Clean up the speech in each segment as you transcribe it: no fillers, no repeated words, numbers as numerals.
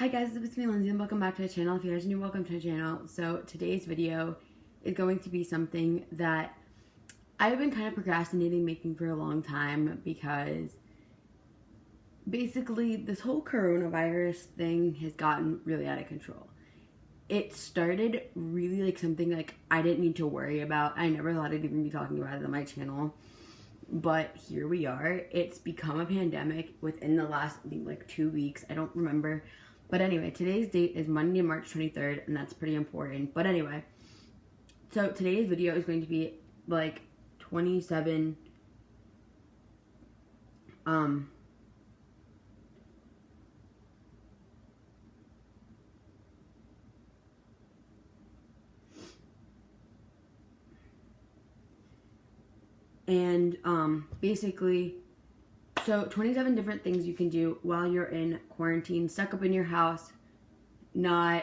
Hi guys, it's me Lindsay and welcome back to the channel. If you guys are new, welcome to the channel. So today's video is going to be something that I've been kind of procrastinating making for a long time because basically this whole coronavirus thing has gotten really out of control. It started really like something like I didn't need to worry about. I never thought I'd even be talking about it on my channel. But here we are. It's become a pandemic within the last, I think, like 2 weeks. I don't remember. But anyway, today's date is Monday, March 23rd, and that's pretty important. But anyway, so today's video is going to be like 27, basically, so 27 different things you can do while you're in quarantine, stuck up in your house, not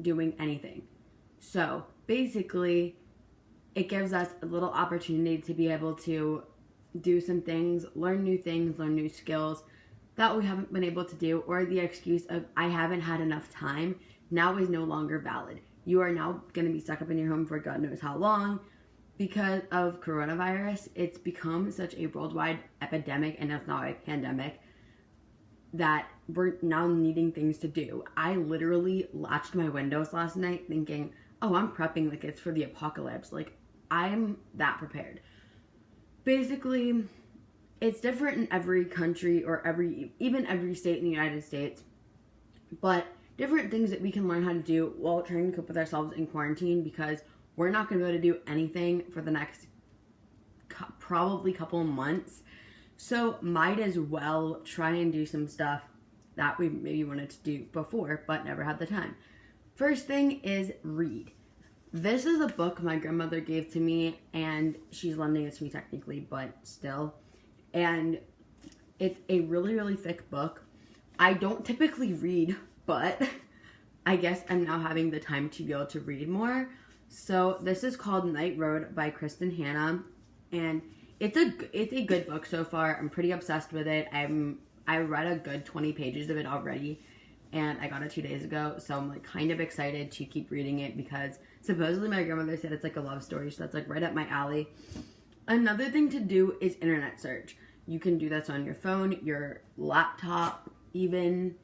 doing anything. So basically, it gives us a little opportunity to be able to do some things, learn new skills that we haven't been able to do, or the excuse of I haven't had enough time now is no longer valid. You are now going to be stuck up in your home for God knows how long. Because of coronavirus, it's become such a worldwide epidemic, and it's not a pandemic, that we're now needing things to do. I literally latched my windows last night thinking, oh, I'm prepping like it's for the apocalypse. Like, I'm that prepared. Basically, it's different in every country or even every state in the United States, but different things that we can learn how to do while trying to cope with ourselves in quarantine, because we're not going to be able to do anything for the next probably couple of months. So might as well try and do some stuff that we maybe wanted to do before but never had the time. First thing is read. This is a book my grandmother gave to me, and she's lending it to me technically, but still. And it's a really, really thick book. I don't typically read, but I guess I'm now having the time to be able to read more. So this is called Night Road by Kristin Hannah, and it's a good book so far. I'm pretty obsessed with it. I read a good 20 pages of it already, and I got it 2 days ago. So I'm like kind of excited to keep reading it because supposedly my grandmother said it's like a love story, so that's like right up my alley. Another thing to do is internet search. You can do this on your phone, your laptop, even,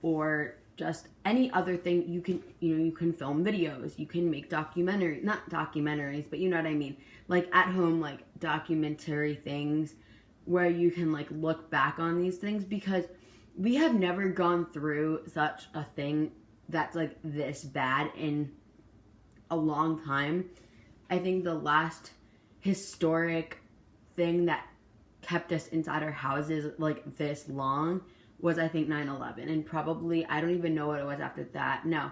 or just any other thing. You can film videos, you can make not documentaries, but you know what I mean, like at home, like documentary things where you can like look back on these things, because we have never gone through such a thing that's like this bad in a long time. I think the last historic thing that kept us inside our houses like this long was, I think, 9/11, and probably, I don't even know what it was after that. No,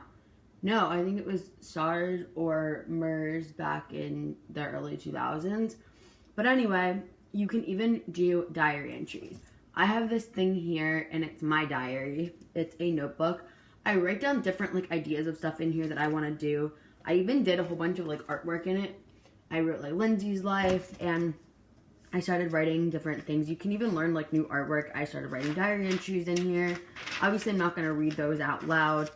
I think it was SARS or MERS back in the early 2000s. But anyway, you can even do diary entries. I have this thing here, and it's my diary. It's a notebook. I write down different like ideas of stuff in here that I want to do. I even did a whole bunch of like artwork in it. I wrote like Lindsay's life, and I started writing different things. You can even learn like new artwork. I started writing diary entries in here. Obviously, I'm not going to read those out loud.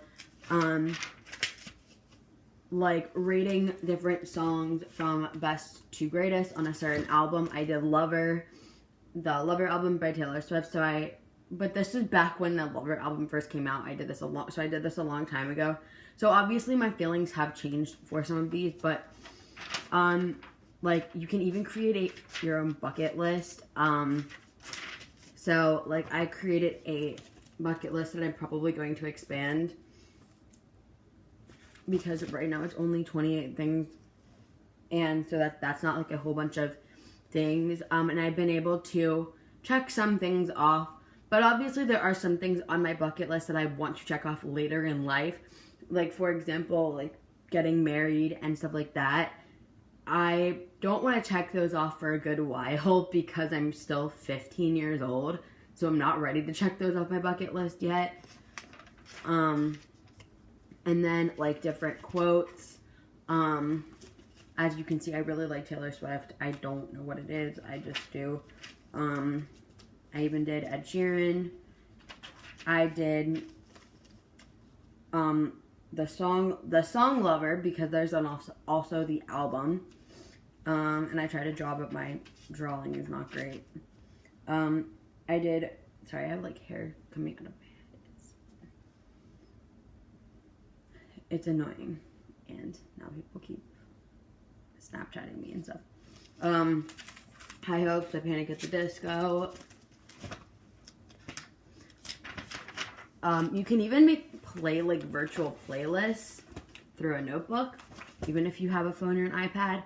Like rating different songs from best to greatest on a certain album. I did Lover, the Lover album by Taylor Swift. But this is back when the Lover album first came out. I did this a long time ago. So obviously my feelings have changed for some of these, but like, you can even create your own bucket list. So, like, I created a bucket list that I'm probably going to expand, because right now it's only 28 things, and so that's not, like, a whole bunch of things. And I've been able to check some things off, but obviously there are some things on my bucket list that I want to check off later in life. Like, for example, like, getting married and stuff like that. I don't want to check those off for a good while because I'm still 15 years old, so I'm not ready to check those off my bucket list yet. And then like different quotes. As you can see, I really like Taylor Swift. I don't know what it is, I just do. I even did Ed Sheeran. I did the song Lover, because there's also the album. And I tried to draw, but my drawing is not great. Sorry, I have like hair coming out of my head. It's annoying. And now people keep Snapchatting me and stuff. High Hopes, The Panic at the Disco. You can even play like virtual playlists through a notebook, even if you have a phone or an iPad.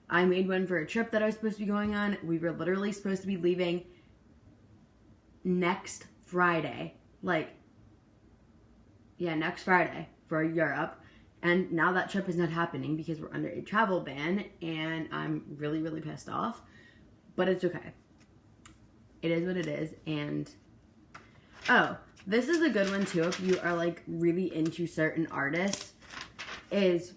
I made one for a trip that I was supposed to be going on. We were literally supposed to be leaving next Friday. Next Friday for Europe. And now that trip is not happening because we're under a travel ban, and I'm really, really pissed off. But it's okay. It is what it is. And this is a good one too if you are like really into certain artists, is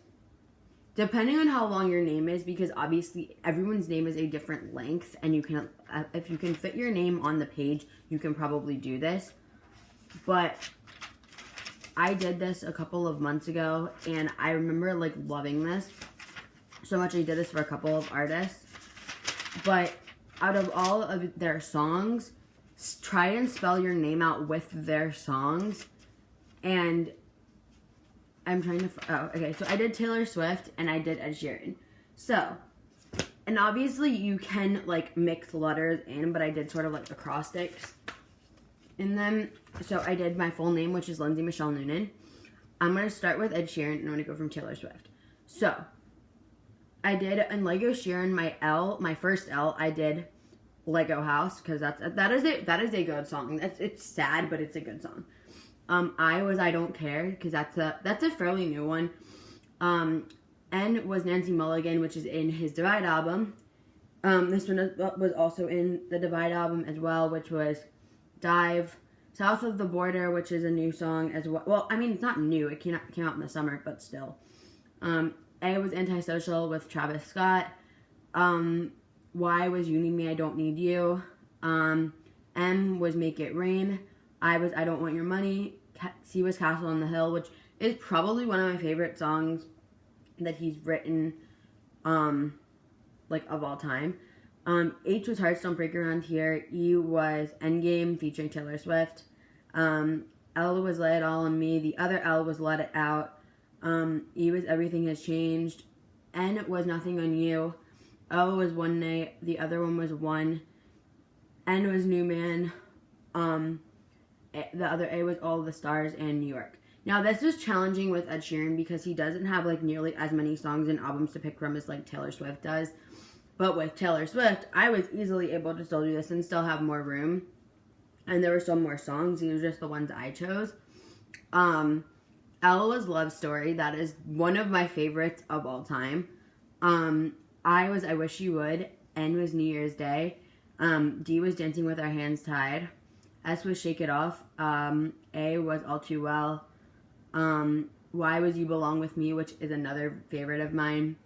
depending on how long your name is, because obviously everyone's name is a different length, and you can, if you can fit your name on the page, you can probably do this. But I did this a couple of months ago, and I remember like loving this so much. I did this for a couple of artists, but out of all of their songs, try and spell your name out with their songs. And I'm trying to, so I did Taylor Swift and I did Ed Sheeran. So, and obviously you can like mix letters in, but I did sort of like acrostics in them. So I did my full name, which is Lindsay Michelle Noonan. I'm going to start with Ed Sheeran and I'm going to go from Taylor Swift. So, I did in Lego Sheeran, my first L, I did Lego House, because that is a good song. It's sad, but it's a good song. I Don't Care, because that's a fairly new one. N was Nancy Mulligan, which is in his Divide album. This one was also in the Divide album as well, which was Dive. South of the Border, which is a new song as well. Well, I mean, it's not new. It came out in the summer, but still. A was Antisocial with Travis Scott. Y was You Need Me, I Don't Need You. M was Make It Rain. I was I Don't Want Your Money. C was Castle on the Hill, which is probably one of my favorite songs that he's written, of all time. H was Hearts Don't Break Around Here. E was Endgame featuring Taylor Swift. L was Lay It All on Me. The other L was Let It Out. E was Everything Has Changed. N was Nothing on You. O was One Night. The other one was One. N was New Man. The other A was All the Stars and New York. Now, this was challenging with Ed Sheeran because he doesn't have like nearly as many songs and albums to pick from as like Taylor Swift does. But with Taylor Swift, I was easily able to still do this and still have more room. And there were still more songs. These are just the ones I chose. L was Love Story. That is one of my favorites of all time. I was I Wish You Would. N was New Year's Day. D was Dancing with Our Hands Tied. S was Shake It Off. A was All Too Well. Y was You Belong With Me, which is another favorite of mine.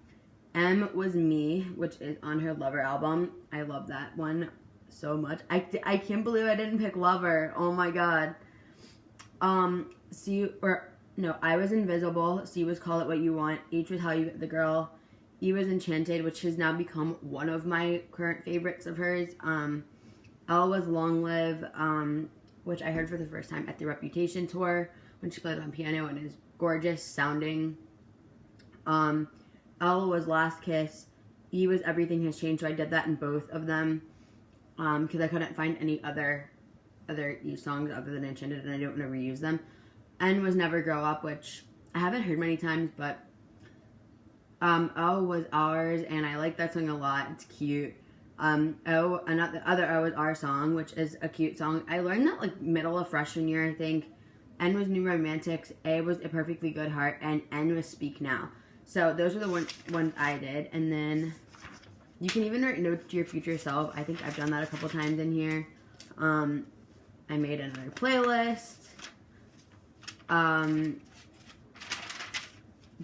M was Me, which is on her Lover album. I love that one so much. I can't believe I didn't pick Lover. Oh my god. I was Invisible. C was Call It What You Want. H was How You Get the Girl. E was Enchanted, which has now become one of my current favorites of hers. L was Long Live, which I heard for the first time at the Reputation tour when she played on piano and is gorgeous sounding. L was Last Kiss. E was Everything Has Changed, so I did that in both of them because I couldn't find any other E songs other than Enchanted, and I don't want to reuse them. N was Never Grow Up, which I haven't heard many times, but O was Ours, and I like that song a lot. It's cute. The other O was Our Song, which is a cute song. I learned that like middle of freshman year, I think. N was New Romantics. A was A Perfectly Good Heart, and N was Speak Now. So those are the ones I did. And then you can even write notes to your future self. I think I've done that a couple times in here. I made another playlist.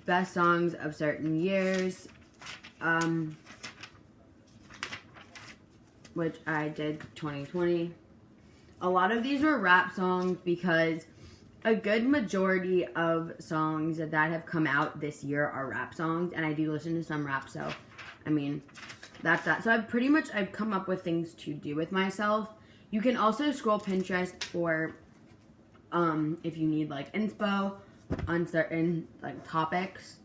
Best songs of certain years. Which I did 2020. A lot of these were rap songs because a good majority of songs that have come out this year are rap songs, and I do listen to some rap, so, I mean, that's that. So I've come up with things to do with myself. You can also scroll Pinterest for, if you need, like, inspo on certain, like, topics.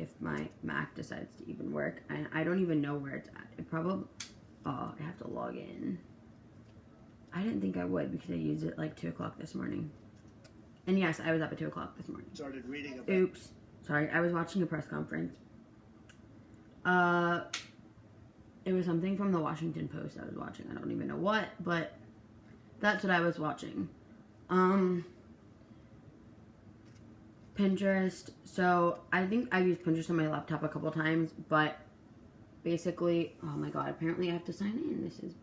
If my Mac decides to even work. I don't even know where it's at. It probably, I have to log in. I didn't think I would because I used it like 2 o'clock this morning. And yes, I was up at 2 o'clock this morning. Started reading about. Oops. Sorry, I was watching a press conference. It was something from the Washington Post I was watching. I don't even know what, but that's what I was watching. Pinterest. So I think I've used Pinterest on my laptop a couple times, but basically, oh my god, apparently I have to sign in. This is,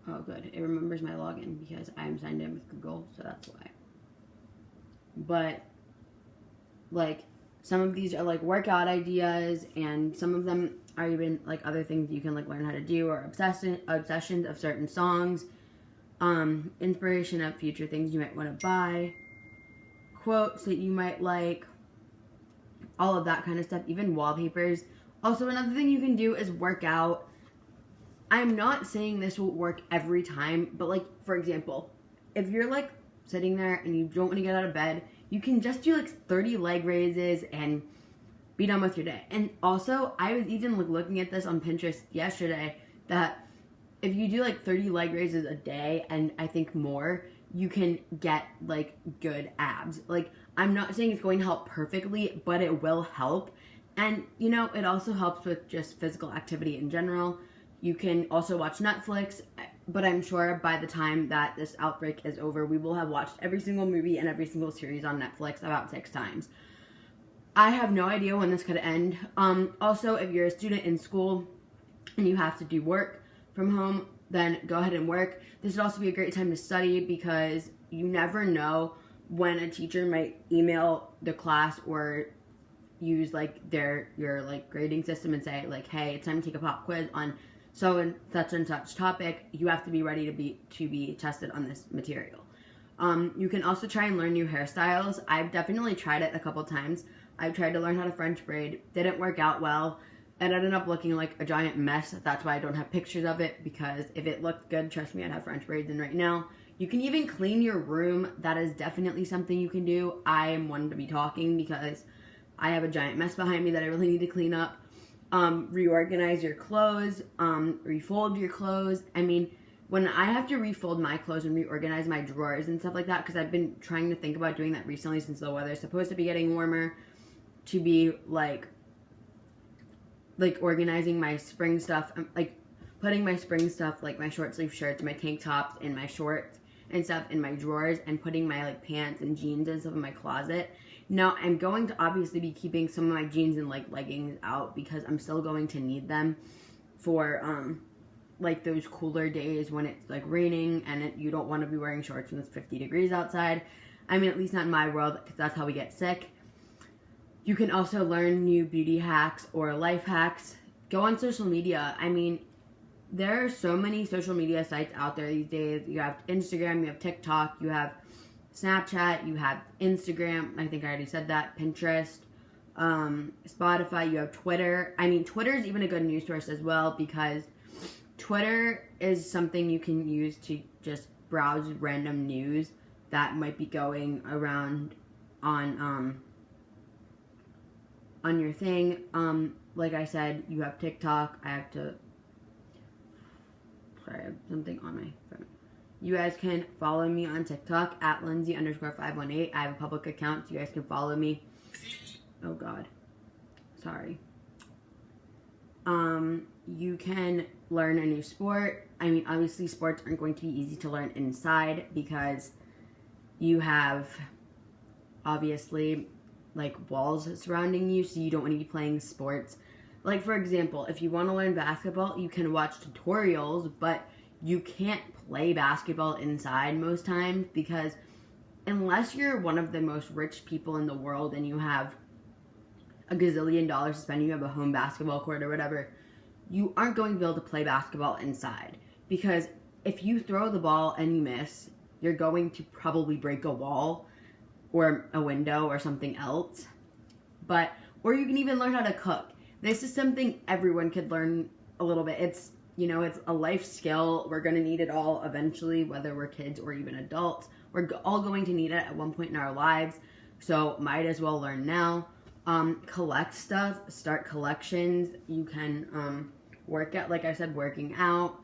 oh good, it remembers my login because I'm signed in with Google, so that's why. But like, some of these are like workout ideas, and some of them are even like other things you can like learn how to do, or obsessions of certain songs, inspiration of future things you might want to buy, quotes that you might like, all of that kind of stuff, even wallpapers. Also, another thing you can do is work out. I'm not saying this will work every time, but like, for example, if you're like sitting there and you don't want to get out of bed, you can just do like 30 leg raises and be done with your day. And also, I was even like looking at this on Pinterest yesterday, that if you do like 30 leg raises a day, and I think more, you can get like good abs. Like, I'm not saying it's going to help perfectly, but it will help. And you know, it also helps with just physical activity in general. You can also watch Netflix, but I'm sure by the time that this outbreak is over, we will have watched every single movie and every single series on Netflix about 6 times. I have no idea when this could end. Also, if you're a student in school and you have to do work from home, then go ahead and work. This would also be a great time to study, because you never know when a teacher might email the class or use like your like grading system and say like, hey, it's time to take a pop quiz on so and such topic. You have to be ready to be tested on this material. You can also try and learn new hairstyles. I've definitely tried it a couple times. I've tried to learn how to French braid. Didn't work out well. It ended up looking like a giant mess. That's why I don't have pictures of it, because if it looked good, trust me, I'd have French braids in right now. You can even clean your room. That is definitely something you can do. I am one to be talking because I have a giant mess behind me that I really need to clean up. Reorganize your clothes, refold your clothes. I mean, when I have to refold my clothes and reorganize my drawers and stuff like that, because I've been trying to think about doing that recently since the weather is supposed to be getting warmer, to be like organizing my spring stuff, like putting my spring stuff, like my short sleeve shirts, my tank tops, and my shorts and stuff in my drawers, and putting my like pants and jeans and stuff in my closet. Now, I'm going to obviously be keeping some of my jeans and like leggings out, because I'm still going to need them for like those cooler days when it's like raining and you don't want to be wearing shorts when it's 50 degrees outside. I mean, at least not in my world, because that's how we get sick. You can also learn new beauty hacks or life hacks. Go on social media. I mean, there are so many social media sites out there these days. You have Instagram, you have TikTok, you have Snapchat, you have Instagram, I think I already said that, Pinterest, Spotify, you have Twitter. I mean, Twitter is even a good news source as well, because Twitter is something you can use to just browse random news that might be going around on your thing. Like I said, you have TikTok. I have something on my phone. You guys can follow me on TikTok at Lindsay_518. I have a public account, so you guys can follow me. Oh God. Sorry. You can learn a new sport. I mean, obviously sports aren't going to be easy to learn inside, because you have obviously like walls surrounding you, so you don't want to be playing sports. Like, for example, if you want to learn basketball, you can watch tutorials, but you can't play basketball inside most times, because unless you're one of the most rich people in the world and you have a gazillion dollars to spend, you have a home basketball court or whatever, you aren't going to be able to play basketball inside, because if you throw the ball and you miss, you're going to probably break a wall or a window or something else. Or you can even learn how to cook. This is something everyone could learn a little bit. It's a life skill. We're going to need it all eventually, whether we're kids or even adults. We're all going to need it at one point in our lives. So might as well learn now. Collect stuff, start collections. You can work out, like I said, working out,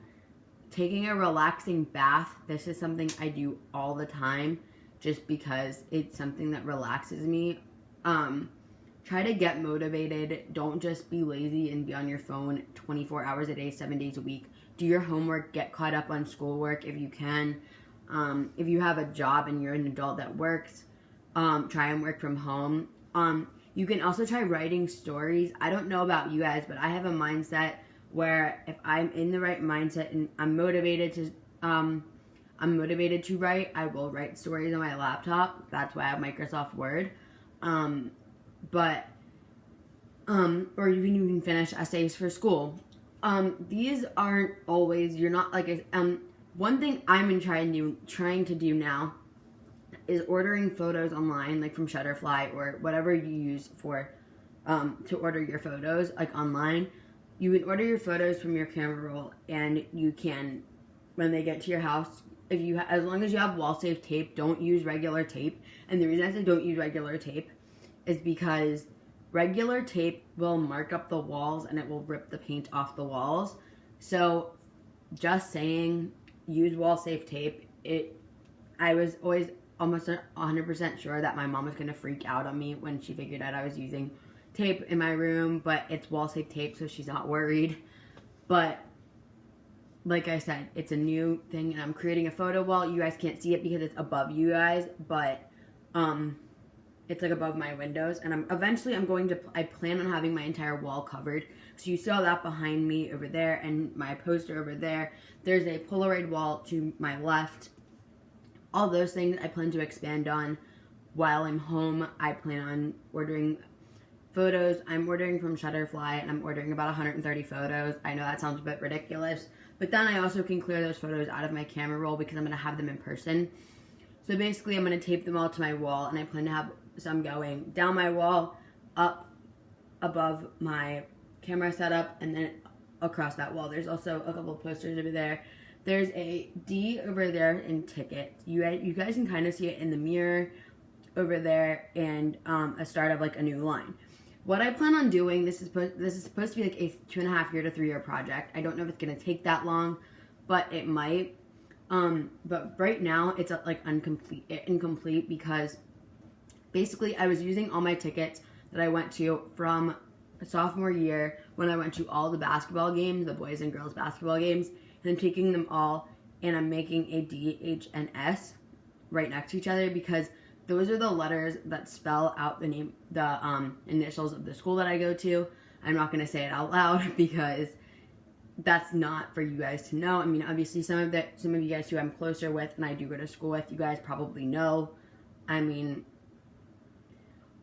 taking a relaxing bath. This is something I do all the time just because it's something that relaxes me. Try to get motivated. Don't just be lazy and be on your phone 24 hours a day, 7 days a week. Do your homework, get caught up on schoolwork if you can. If you have a job and you're an adult that works, try and work from home. You can also try writing stories. I don't know about you guys, but I have a mindset where if I'm in the right mindset and I'm motivated to write, I will write stories on my laptop. That's why I have Microsoft Word. Or even you can finish essays for school. These aren't always, you're not like, one thing I'm trying to do now is ordering photos online, like from Shutterfly or whatever you use for, to order your photos, like online. You can order your photos from your camera roll, and you can, when they get to your house, as long as you have wall-safe tape, don't use regular tape. And the reason I say don't use regular tape is because regular tape will mark up the walls and it will rip the paint off the walls. So just saying, use wall-safe tape. I was always almost 100% sure that my mom was going to freak out on me when she figured out I was using tape in my room, but it's wall-safe tape, so she's not worried. But like I said, it's a new thing, and I'm creating a photo wall. You guys can't see it because it's above you guys, but it's like above my windows, and I plan on having my entire wall covered. So you saw that behind me over there, and my poster over there. There's a Polaroid wall to my left. All those things I plan to expand on while I'm home. I plan on ordering photos. I'm ordering from Shutterfly, and I'm ordering about 130 photos. I know that sounds a bit ridiculous, but then I also can clear those photos out of my camera roll because I'm going to have them in person. So basically, I'm going to tape them all to my wall, and I plan to have some going down my wall, up above my camera setup, and then across that wall. There's also a couple of posters over there. There's a D over there in tickets. You guys can kind of see it in the mirror over there, and a start of like a new line. What I plan on doing, this is supposed to be like a 2.5 year to 3 year project. I don't know if it's gonna take that long, but it might. But right now it's like incomplete because basically I was using all my tickets that I went to from sophomore year when I went to all the basketball games, the boys and girls basketball games, and I'm taking them all and I'm making a D, H, and S right next to each other because those are the letters that spell out the name, the initials of the school that I go to. I'm not going to say it out loud because that's not for you guys to know. I mean, obviously some of you guys who I'm closer with and I do go to school with, you guys probably know. I mean,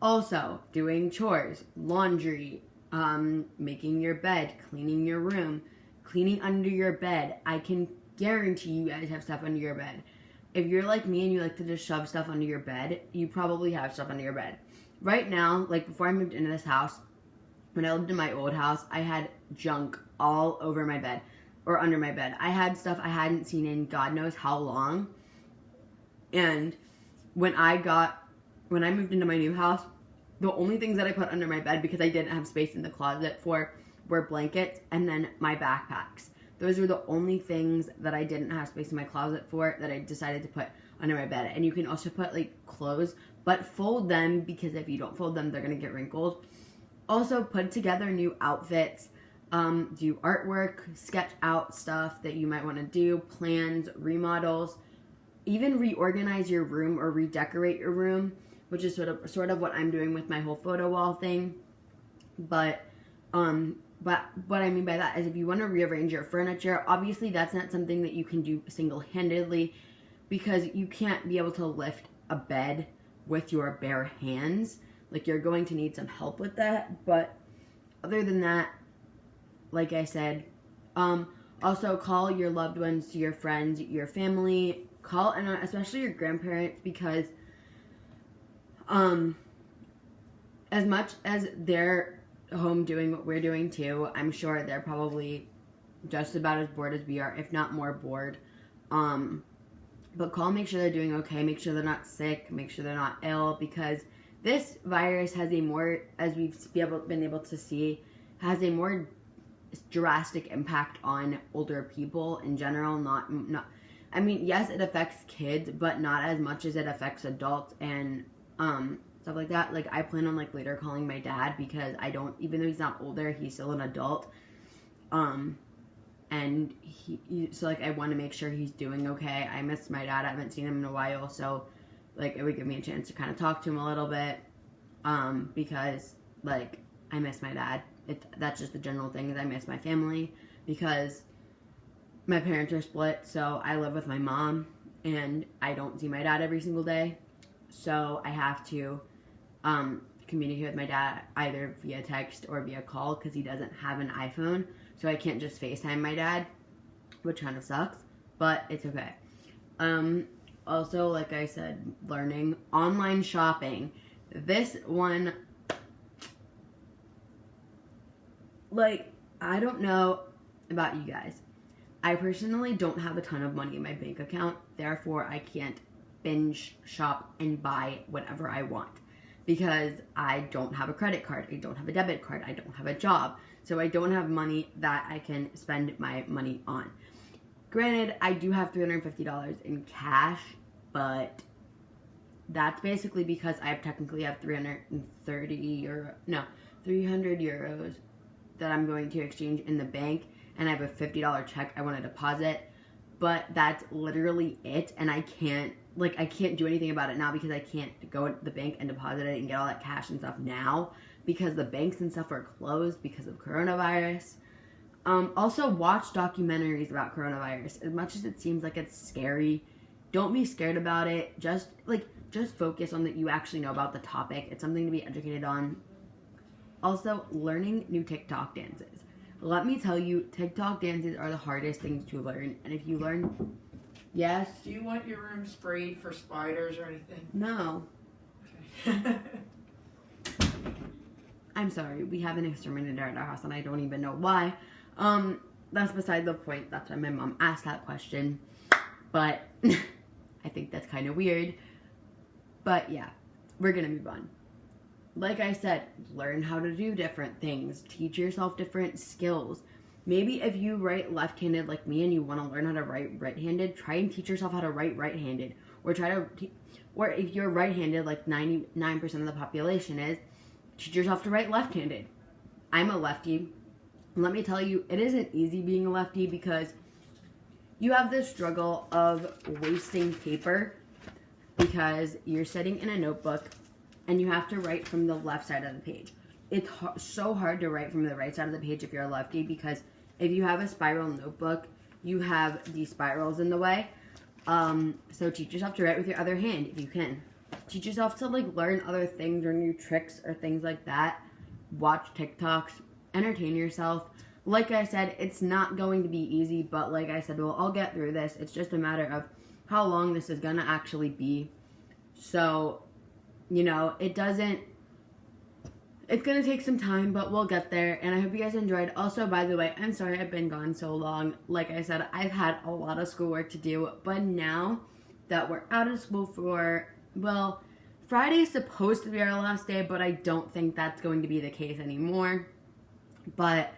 also doing chores, laundry, making your bed, cleaning your room, cleaning under your bed. I can guarantee you guys have stuff under your bed. If you're like me and you like to just shove stuff under your bed, you probably have stuff under your bed. Right now, like before I moved into this house, when I lived in my old house, I had junk all over my bed or under my bed. I had stuff I hadn't seen in God knows how long. And when I moved into my new house, the only things that I put under my bed because I didn't have space in the closet for were blankets and then my backpacks. Those were the only things that I didn't have space in my closet for that I decided to put under my bed. And you can also put like clothes, but fold them because if you don't fold them, they're going to get wrinkled. Also put together new outfits, do artwork, sketch out stuff that you might want to do, plans, remodels, even reorganize your room or redecorate your room, which is sort of what I'm doing with my whole photo wall thing. But what I mean by that is if you want to rearrange your furniture, obviously that's not something that you can do single-handedly because you can't be able to lift a bed with your bare hands. Like, you're going to need some help with that. But other than that, like I said, Also, call your loved ones, your friends, your family. Call, and especially your grandparents, because as much as they're home doing what we're doing too, I'm sure they're probably just about as bored as we are, if not more bored. But call, make sure they're doing okay, make sure they're not sick, make sure they're not ill, because this virus has a more, as we've been able to see, has a more drastic impact on older people in general. Not, I mean, yes, it affects kids, but not as much as it affects adults and stuff like that. Like, I plan on, like, later calling my dad, because I don't, even though he's not older, he's still an adult. And so, like, I want to make sure he's doing okay. I miss my dad. I haven't seen him in a while, so, like, it would give me a chance to kind of talk to him a little bit, because, like, I miss my dad. That's just the general thing, is I miss my family, because my parents are split, so I live with my mom, and I don't see my dad every single day, so I have to communicate with my dad either via text or via call, because he doesn't have an iPhone, so I can't just FaceTime my dad, which kind of sucks, but it's okay. Also, like I said, learning online shopping. This one, like, I don't know about you guys. I personally don't have a ton of money in my bank account, therefore I can't binge shop and buy whatever I want, because I don't have a credit card, I don't have a debit card, I don't have a job, so I don't have money that I can spend my money on. Granted, I do have $350 in cash, but that's basically because I technically have 300 euros that I'm going to exchange in the bank, and I have a $50 check I want to deposit, but that's literally it, and I can't do anything about it now, because I can't go to the bank and deposit it and get all that cash and stuff now, because the banks and stuff are closed because of coronavirus. Also, watch documentaries about coronavirus. As much as it seems like it's scary, don't be scared about it. Just focus on that you actually know about the topic. It's something to be educated on. Also, learning new TikTok dances. Let me tell you, TikTok dances are the hardest things to learn. And if you learn... Yes? Do you want your room sprayed for spiders or anything? No. Okay. I'm sorry, we have an exterminator at our house and I don't even know why. That's beside the point. That's why my mom asked that question. But I think that's kind of weird. But yeah, we're gonna move on. Like I said, learn how to do different things. Teach yourself different skills. Maybe if you write left-handed like me and you want to learn how to write right-handed, try and teach yourself how to write right-handed. Or if you're right-handed, like 99% of the population is, teach yourself to write left-handed. I'm a lefty. Let me tell you, it isn't easy being a lefty, because you have this struggle of wasting paper, because you're sitting in a notebook and you have to write from the left side of the page. It's so hard to write from the right side of the page if you're a lefty, because if you have a spiral notebook, you have these spirals in the way. So teach yourself to write with your other hand if you can. Teach yourself to learn other things or new tricks or things like that. Watch TikToks. Entertain yourself. Like I said, it's not going to be easy, but like I said, we'll all get through this. It's just a matter of how long this is going to actually be. So, it's going to take some time, but we'll get there, and I hope you guys enjoyed. Also, by the way, I'm sorry I've been gone so long. Like I said, I've had a lot of schoolwork to do, but now that we're out of school Friday is supposed to be our last day, but I don't think that's going to be the case anymore. But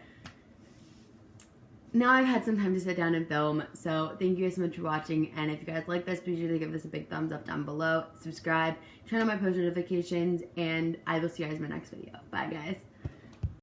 now I've had some time to sit down and film, so thank you guys so much for watching, and if you guys like this, be sure to give this a big thumbs up down below, subscribe, turn on my post notifications, and I will see you guys in my next video. Bye, guys.